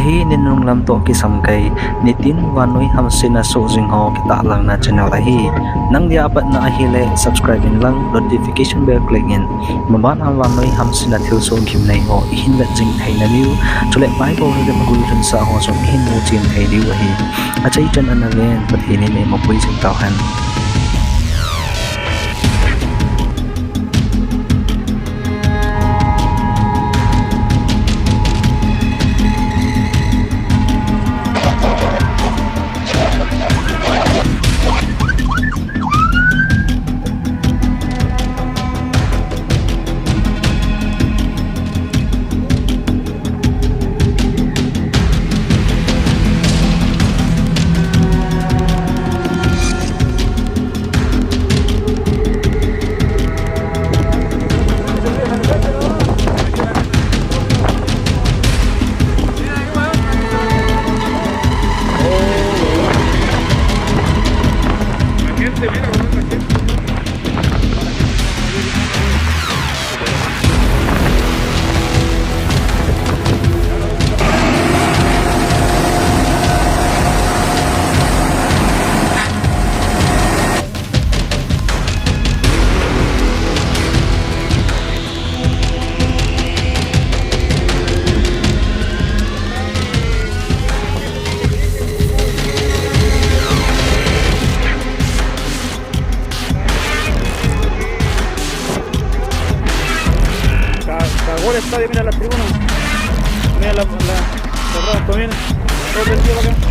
chi ninung lam to ki sam kai nitin wanoi hamsina so jing ho kita lang na channel hi nang dia pat na hi le subscribing lang notification bell click in maban am wanoi hamsina thil so kim nei ho hin la jing thai na liu chule pai bo ni ma gul ran sa ho so hin mo chin thai liu hi a chai chan an ven pathin ni mo pui jing tau han Cagó el estadio, mira la tribuna, mira la cerrada también, todo el día acá.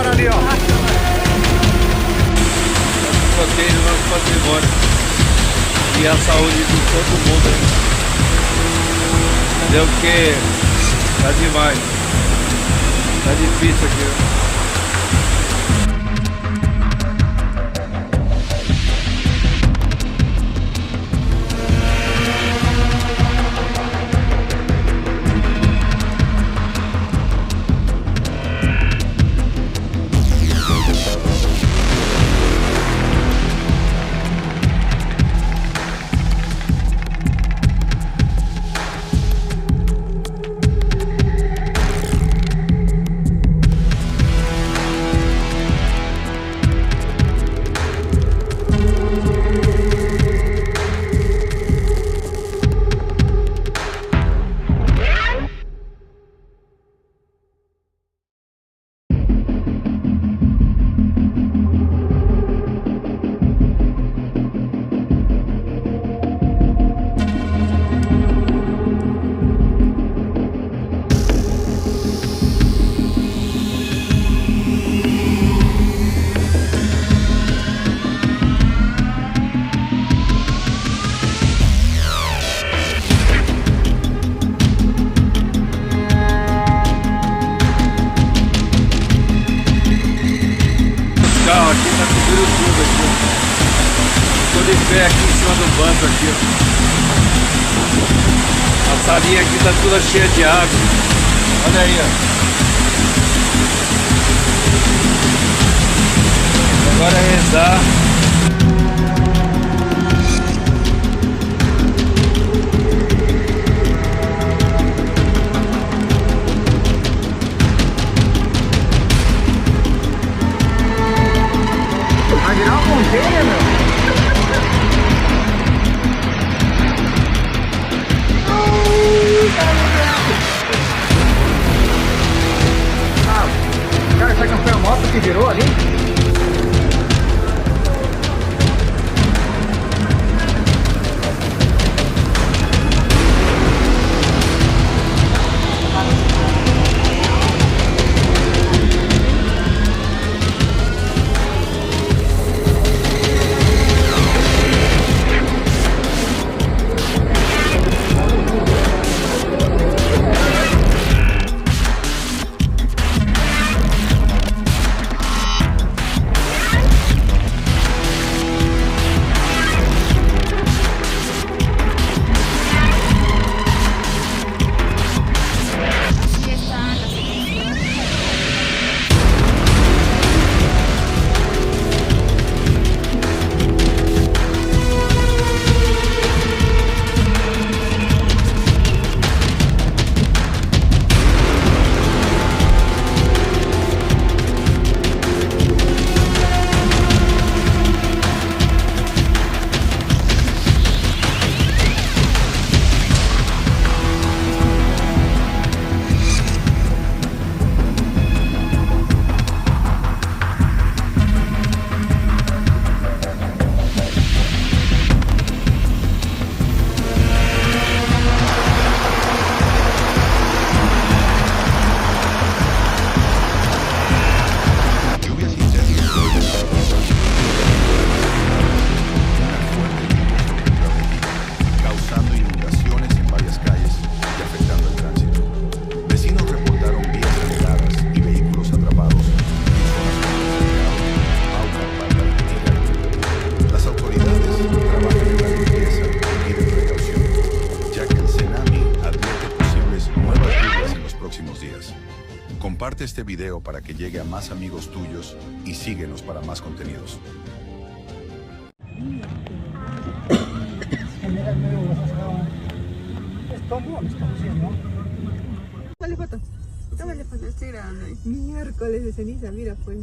hora ali, ó. Proteger o nosso patrimônio e a saúde de todo mundo, hein? Entendeu? Porque tá demais. Tá difícil aqui, né? Aqui tá cobrindo tudo aqui, ó. Tô de pé aqui em cima do banco aqui, ó. A salinha aqui tá toda cheia de água. Olha aí, ó. Agora é rezar. Vai virar uma montanha, meu. Cara, será que não foi a moto que virou ali? Comparte este video para que llegue a más amigos tuyos y síguenos para más contenidos. Tómale foto, estoy grabando. Miércoles de ceniza, mira pues.